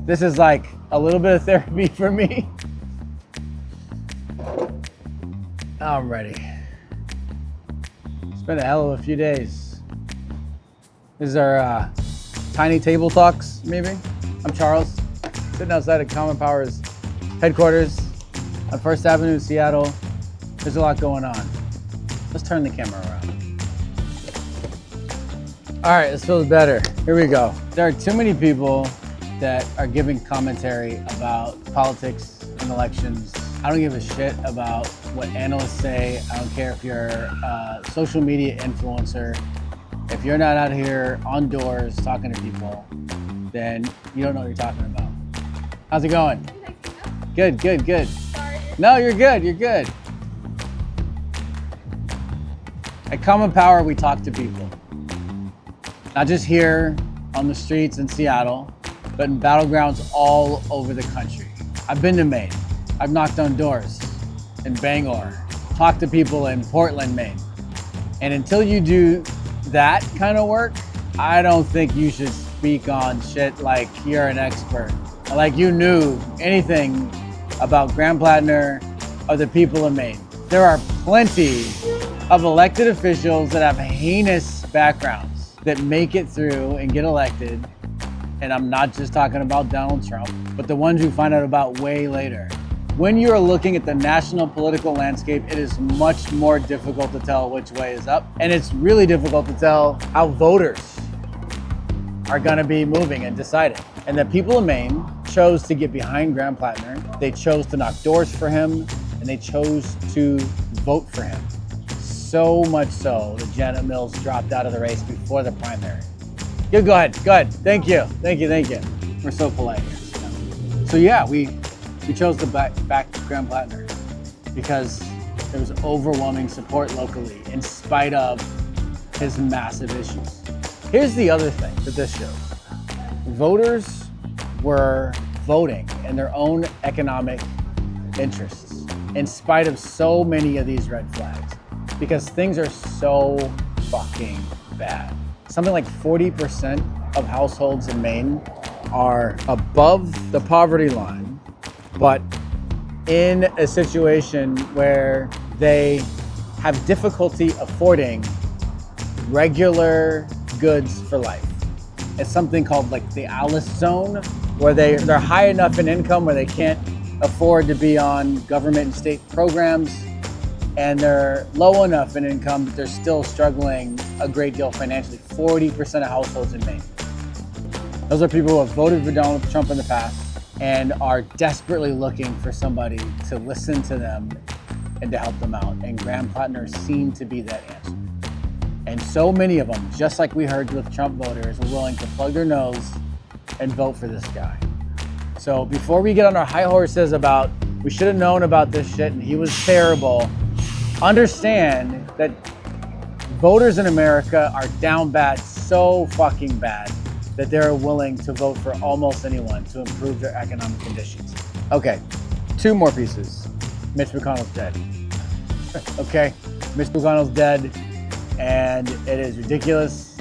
This is like a little bit of therapy for me. I'm ready. It's been a hell of a few days. This is our tiny table talks, maybe. I'm Charles, sitting outside of Common Power's headquarters on First Avenue in Seattle. There's a lot going on. Let's turn the camera around. All right, this feels better. Here we go. There are too many people that are giving commentary about politics and elections. I don't give a shit about what analysts say. I don't care if you're a social media influencer. If you're not out here on doors talking to people, then you don't know what you're talking about. How's it going? Good, good, good. Sorry. No, you're good, you're good. At Common Power, we talk to people. Not just here on the streets in Seattle, but in battlegrounds all over the country. I've been to Maine. I've knocked on doors in Bangor, talked to people in Portland, Maine. And until you do that kind of work, I don't think you should speak on shit like you're an expert, like you knew anything about Graham Platner or the people of Maine. There are plenty of elected officials that have heinous backgrounds that make it through and get elected. And I'm not just talking about Donald Trump, but the ones you find out about way later. When you're looking at the national political landscape, it is much more difficult to tell which way is up. And it's really difficult to tell how voters are gonna be moving and deciding. And the people of Maine chose to get behind Graham Platner. They chose to knock doors for him, and they chose to vote for him. So much so that Janet Mills dropped out of the race before the primary. Yeah, go ahead, go ahead. Thank you, thank you, thank you. We're so polite here. So yeah, we chose to back Graham Platner because there was overwhelming support locally in spite of his massive issues. Here's the other thing that this shows. Voters were voting in their own economic interests in spite of so many of these red flags because things are so fucking bad. Something like 40% of households in Maine are above the poverty line, but in a situation where they have difficulty affording regular goods for life. It's something called like the Alice zone, where they're high enough in income where they can't afford to be on government and state programs, and they're low enough in income that they're still struggling a great deal financially. 40% of households in Maine. Those are people who have voted for Donald Trump in the past and are desperately looking for somebody to listen to them and to help them out. And Graham Platner seemed to be that answer. And so many of them, just like we heard with Trump voters, were willing to plug their nose and vote for this guy. So before we get on our high horses about, we should have known about this shit and he was terrible, understand that voters in America are down bad, so fucking bad, that they're willing to vote for almost anyone to improve their economic conditions. Okay, two more pieces. Mitch McConnell's dead. Okay, Mitch McConnell's dead, and it is ridiculous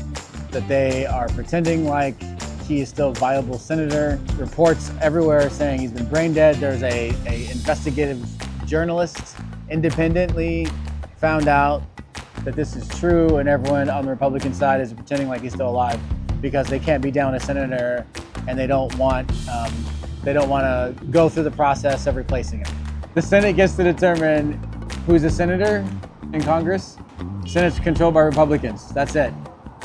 that they are pretending like he is still a viable senator. Reports everywhere saying he's been brain dead. There's a investigative journalist independently found out that this is true, and everyone on the Republican side is pretending like he's still alive because they can't be down a senator and they don't want to go through the process of replacing him. The Senate gets to determine who's a senator in Congress. The Senate's controlled by Republicans. That's it.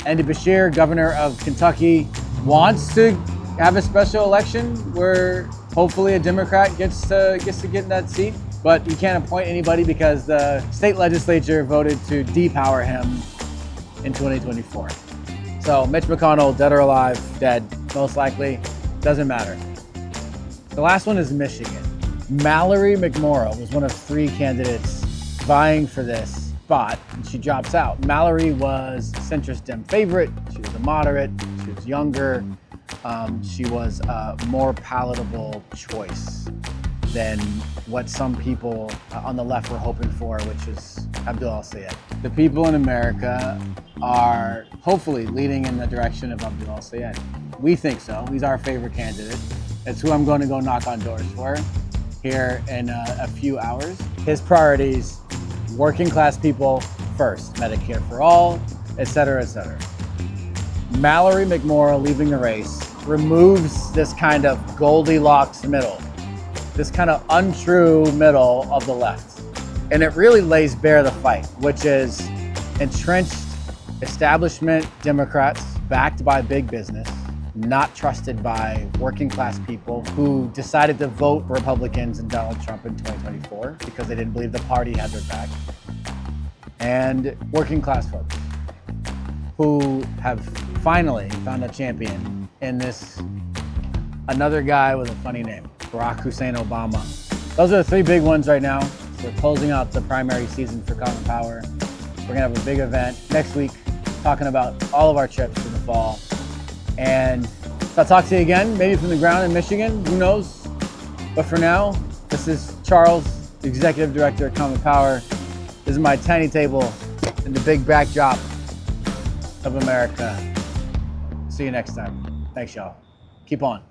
Andy Beshear, governor of Kentucky, wants to have a special election where hopefully a Democrat gets to get in that seat. But you can't appoint anybody because the state legislature voted to depower him in 2024. So Mitch McConnell, dead or alive, dead, most likely, doesn't matter. The last one is Michigan. Mallory McMorrow was one of 3 candidates vying for this spot, and she drops out. Mallory was centrist Dem favorite. She was a moderate. She was younger. She was a more palatable choice than what some people on the left were hoping for, which is Abdul El-Sayed. The people in America are hopefully leading in the direction of Abdul El-Sayed. We think so. He's our favorite candidate. It's who I'm going to go knock on doors for here in a few hours. His priorities, working class people first, Medicare for all, et cetera, et cetera. Mallory McMorrow leaving the race removes this kind of Goldilocks middle, this kind of untrue middle of the left. And it really lays bare the fight, which is entrenched establishment Democrats backed by big business, not trusted by working class people who decided to vote Republicans and Donald Trump in 2024 because they didn't believe the party had their back, and working class folks who have finally found a champion in this another guy with a funny name, Barack Hussein Obama. Those are the three big ones right now. So we're closing out the primary season for Common Power. We're gonna have a big event next week talking about all of our trips for the fall. And so I'll talk to you again, maybe from the ground in Michigan, who knows? But for now, this is Charles, the Executive Director of Common Power. This is my tiny table in the big backdrop of America. See you next time. Thanks, y'all. Keep on.